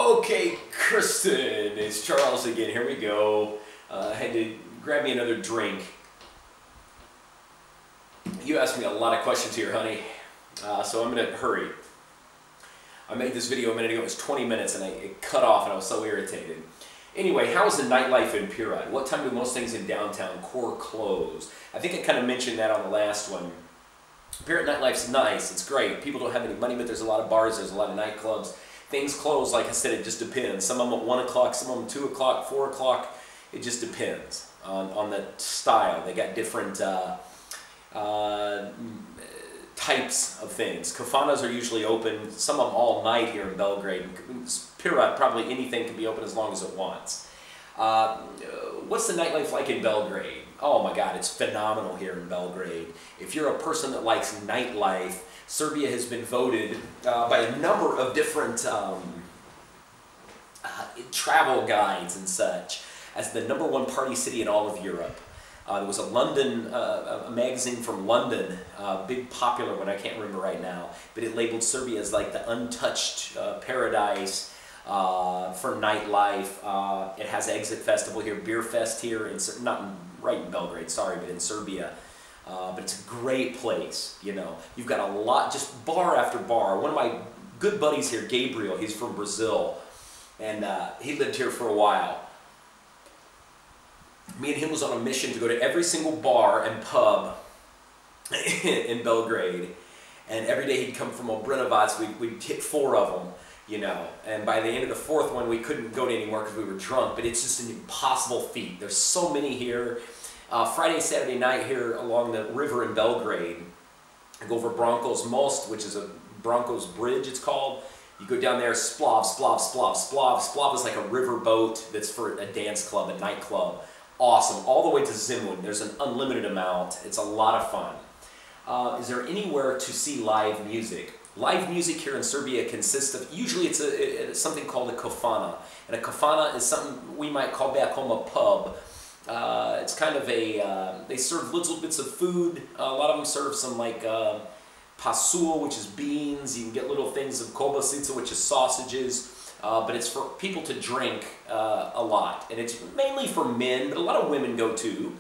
Okay, Kristen, it's Charles again. Here we go. I had to grab me another drink. You asked me a lot of questions here, honey, so I'm going to hurry. I made this video a minute ago. It was 20 minutes, and it cut off, and I was so irritated. Anyway, how is the nightlife in Pirot? What time do most things in downtown core close? I think I kind of mentioned that on the last one. Pirot nightlife's nice. It's great. People don't have any money, but there's a lot of bars. There's a lot of nightclubs. Things close, like I said, it just depends. Some of them at 1 o'clock, some of them 2 o'clock, 4 o'clock. It just depends on the style. They got different types of things. Kafanas are usually open, some of them all night here in Belgrade. Pirot, probably anything can be open as long as it wants. What's the nightlife like in Belgrade? Oh my God, it's phenomenal here in Belgrade. If you're a person that likes nightlife, Serbia has been voted by a number of different travel guides and such as the #1 party city in all of Europe. There was a London, a magazine from London, big popular one, I can't remember right now, but it labeled Serbia as like the untouched paradise for nightlife. It has Exit Festival here, Beer Fest here, right in Belgrade, sorry, but in Serbia. But it's a great place, you know. You've got a lot, just bar after bar. One of my good buddies here, Gabriel, he's from Brazil, and he lived here for a while. Me and him was on a mission to go to every single bar and pub in Belgrade, and every day he'd come from Obrenovac, we'd hit 4 of them, you know, and by the end of the 4th one we couldn't go to anymore because we were drunk, but it's just an impossible feat. There's so many here. Friday, Saturday night here along the river in Belgrade, I go over Branko's Most, which is a Branko's Bridge it's called. You go down there, splav, splav, splav, splav. Splav is like a river boat that's for a dance club, a nightclub. Awesome. All the way to Zimun. There's an unlimited amount. It's a lot of fun. Is there anywhere to see live music? Live music here in Serbia consists of, usually it's something called a kafana. And a kafana is something we might call back home a pub. It's kind of they serve little bits of food. A lot of them serve some like pasul, which is beans. You can get little things of kobasica, which is sausages. But it's for people to drink a lot. And it's mainly for men, but a lot of women go too.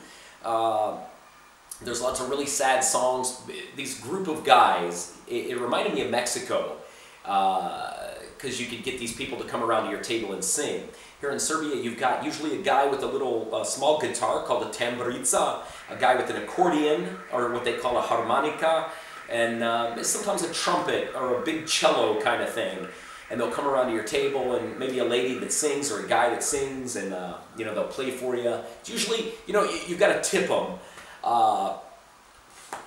There's lots of really sad songs. These group of guys, it reminded me of Mexico, because you could get these people to come around to your table and sing. Here in Serbia, you've got usually a guy with a little small guitar called a tamburica, a guy with an accordion, or what they call a harmonica, and sometimes a trumpet or a big cello kind of thing. And they'll come around to your table, and maybe a lady that sings or a guy that sings, and you know, they'll play for you. It's usually, you know, you've got to tip them.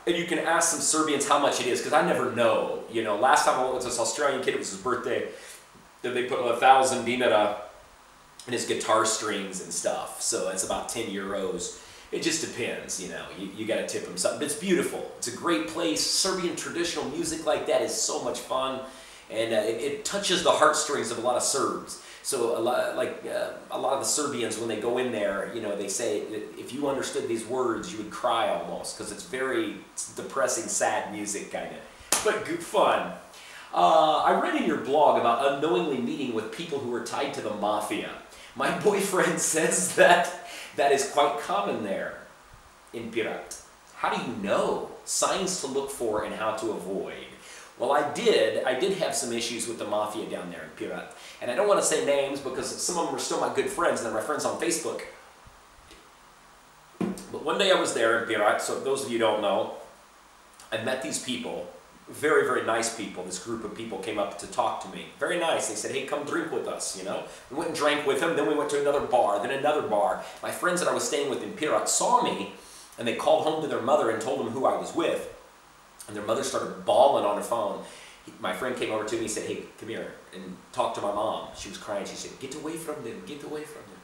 And you can ask some Serbians how much it is, because I never know. You know, last time I went with this Australian kid, it was his birthday, that they put 1,000 dinara in his guitar strings and stuff. So that's about 10 euros. It just depends, you know. You got to tip them something. But it's beautiful. It's a great place. Serbian traditional music like that is so much fun. And it touches the heartstrings of a lot of Serbs. So a lot of the Serbians, when they go in there, you know, they say that if you understood these words, you would cry almost, because it's very depressing, sad music, kind of, but good fun. I read in your blog about unknowingly meeting with people who are tied to the mafia. My boyfriend says that is quite common there in Pirot. How do you know? Signs to look for and how to avoid. Well, I did have some issues with the mafia down there in Pirot. And I don't want to say names because some of them are still my good friends and they're my friends on Facebook. But one day I was there in Pirot, so those of you who don't know, I met these people, very, very nice people. This group of people came up to talk to me. Very nice. They said, hey, come drink with us, you know. We went and drank with them, then we went to another bar, then another bar. My friends that I was staying with in Pirot saw me, and they called home to their mother and told them who I was with. And their mother started bawling on the phone. My friend came over to me and said, hey, come here, and talk to my mom. She was crying. She said, get away from them, get away from them.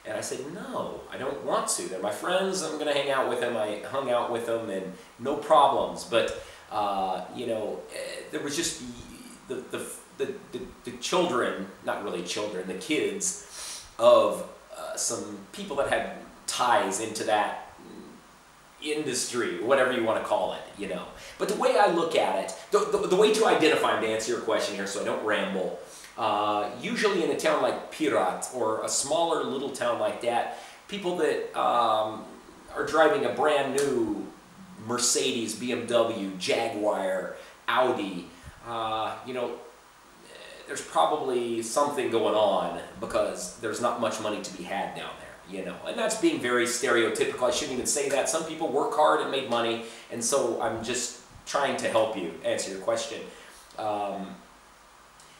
And I said, no, I don't want to. They're my friends. I'm going to hang out with them. I hung out with them, and no problems. But, you know, there was just the children, not really children, the kids of some people that had ties into that industry, whatever you want to call it, you know. But the way I look at it, the way to identify them, to answer your question here so I don't ramble, Usually in a town like Pirot or a smaller little town like that, people that are driving a brand new Mercedes, BMW, Jaguar, Audi, you know, there's probably something going on because there's not much money to be had down there, you know. And that's being very stereotypical. I shouldn't even say that. Some people work hard and make money, and so I'm just trying to help you answer your question.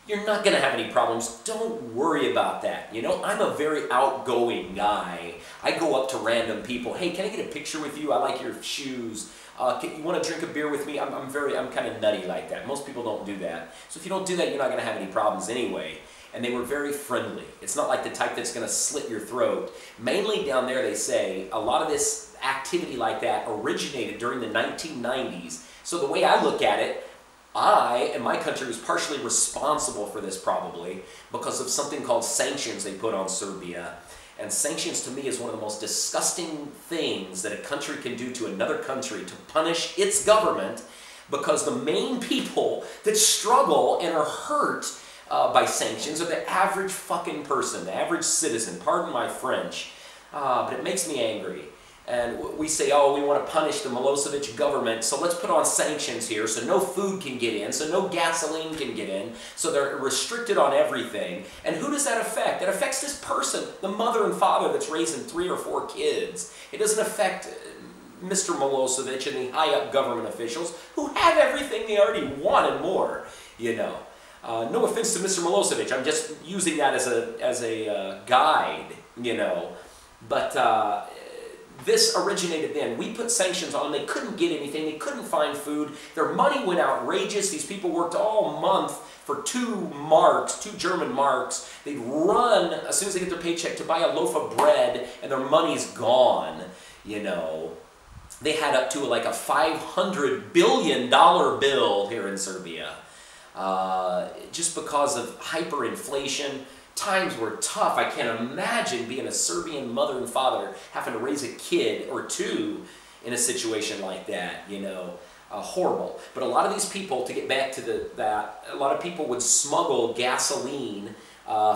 You're not going to have any problems. Don't worry about that. You know, I'm a very outgoing guy. I go up to random people. Hey, can I get a picture with you? I like your shoes. You want to drink a beer with me? I'm kind of nutty like that. Most people don't do that. So if you don't do that, you're not going to have any problems anyway. And they were very friendly. It's not like the type that's going to slit your throat. Mainly down there, they say, a lot of this activity like that originated during the 1990s. So the way I look at it, I and my country was partially responsible for this probably because of something called sanctions they put on Serbia. And sanctions to me is one of the most disgusting things that a country can do to another country to punish its government, because the main people that struggle and are hurt by sanctions are the average fucking person, the average citizen, pardon my French, but it makes me angry. And we say, oh, we want to punish the Milosevic government, so let's put on sanctions here so no food can get in, so no gasoline can get in, so they're restricted on everything. And who does that affect? It affects this person, the mother and father that's raising 3 or 4 kids. It doesn't affect Mr. Milosevic and the high-up government officials who have everything they already want and more, you know. No offense to Mr. Milosevic, I'm just using that as a guide, you know. But this originated then. We put sanctions on. They couldn't get anything. They couldn't find food. Their money went outrageous. These people worked all month for 2 German marks. They'd run as soon as they get their paycheck to buy a loaf of bread, and their money's gone, you know. They had up to like a $500 billion bill here in Serbia. Just because of hyperinflation. Times were tough. I can't imagine being a Serbian mother and father having to raise a kid or 2 in a situation like that, you know. Horrible. But a lot of these people, to get back to that, a lot of people would smuggle gasoline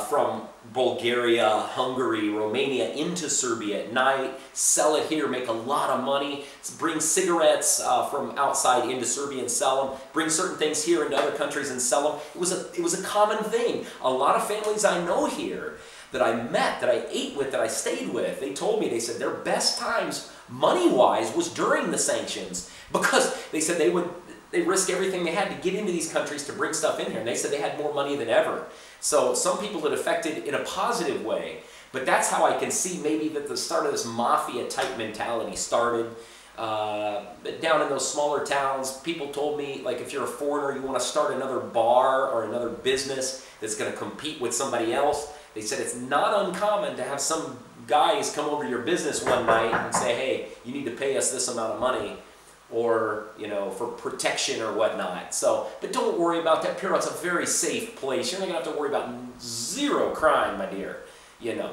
from Bulgaria, Hungary, Romania into Serbia at night, sell it here, make a lot of money, bring cigarettes from outside into Serbia and sell them, bring certain things here into other countries and sell them. It was a common thing. A lot of families I know here that I met, that I ate with, that I stayed with, they told me, they said their best times money-wise was during the sanctions, because they said they risk everything they had to get into these countries to bring stuff in here, and they said they had more money than ever. So some people it affected in a positive way, but that's how I can see maybe that the start of this mafia-type mentality started. But down in those smaller towns, people told me, like, if you're a foreigner, you want to start another bar or another business that's going to compete with somebody else, they said it's not uncommon to have some guys come over to your business one night and say, hey, you need to pay us this amount of money, or, you know, for protection or whatnot. So, but don't worry about that. Pirot's a very safe place. You're not going to have to worry about 0 crime, my dear, you know.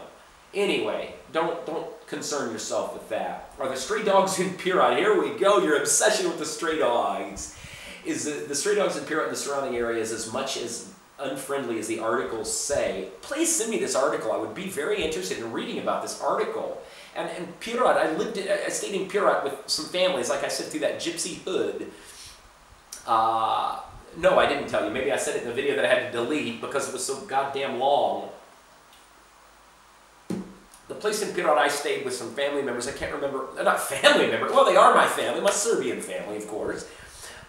Anyway, don't concern yourself with that. Are the stray dogs in Pirot? Here we go. Your obsession with the stray dogs. Is the stray dogs in Pirot and the surrounding areas as much as unfriendly as the articles say? Please send me this article. I would be very interested in reading about this article. And Pirot, I stayed in Pirot with some families, like I said, through that gypsy hood. No, I didn't tell you. Maybe I said it in the video that I had to delete because it was so goddamn long. The place in Pirot I stayed with some family members. I can't remember. They're not family members. Well, they are my family. My Serbian family, of course.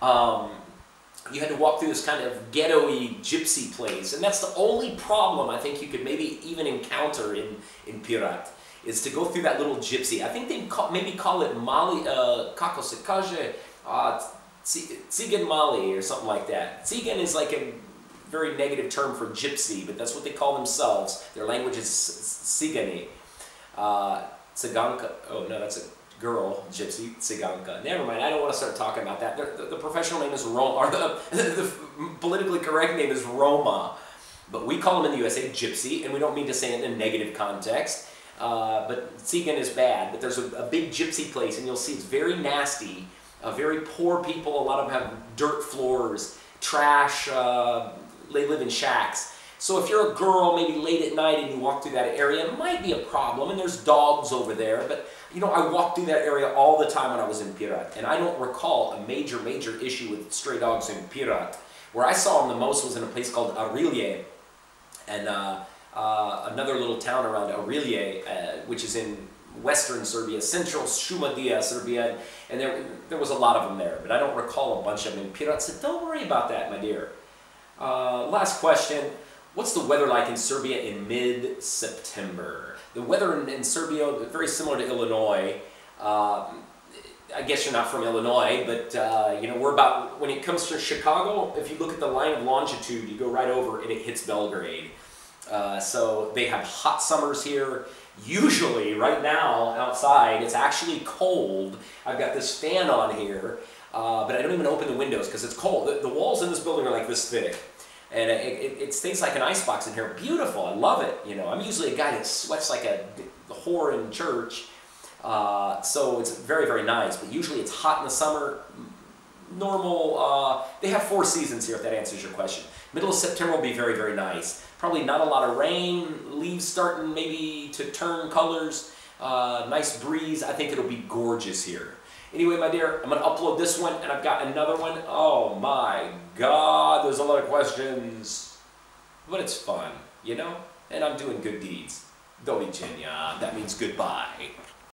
You had to walk through this kind of ghetto-y gypsy place. And that's the only problem I think you could maybe even encounter in Pirot, is to go through that little gypsy. I think they maybe call it Mali, kako se kaže, Tsigan Mali or something like that. Tsigan is like a very negative term for gypsy, but that's what they call themselves. Their language is Tsigani. Tsiganka, oh no, that's a girl, gypsy, Tsiganka. Never mind, I don't want to start talking about that. The professional name is Roma, or the politically correct name is Roma. But we call them in the USA gypsy, and we don't mean to say it in a negative context. But Tsigan is bad, but there's a big gypsy place, and you'll see it's very nasty. Very poor people, a lot of them have dirt floors, trash, they live in shacks. So if you're a girl, maybe late at night, and you walk through that area, it might be a problem, and there's dogs over there, but you know, I walked through that area all the time when I was in Pirot, and I don't recall a major issue with stray dogs in Pirot. Where I saw them the most was in a place called Arilje, and another little town around Arilje, which is in western Serbia, central Šumadija, Serbia, and there was a lot of them there, but I don't recall a bunch of them in Pirot, so don't worry about that, my dear. Last question, what's the weather like in Serbia in mid-September? The weather in Serbia is very similar to Illinois. I guess you're not from Illinois, but you know, we're about, when it comes to Chicago, if you look at the line of longitude, you go right over and it hits Belgrade. So they have hot summers here. Usually, right now, outside, it's actually cold. I've got this fan on here, but I don't even open the windows because it's cold. The walls in this building are like this thick, and it stays like an icebox in here. Beautiful, I love it. You know, I'm usually a guy that sweats like a whore in church, so it's very nice. But usually it's hot in the summer. Normal. They have 4 seasons here, if that answers your question. Middle of September will be very nice. Probably not a lot of rain, leaves starting maybe to turn colors, nice breeze. I think it'll be gorgeous here. Anyway, my dear, I'm going to upload this one, and I've got another one. Oh my God, there's a lot of questions. But it's fun, you know? And I'm doing good deeds. Do widzenia. That means goodbye.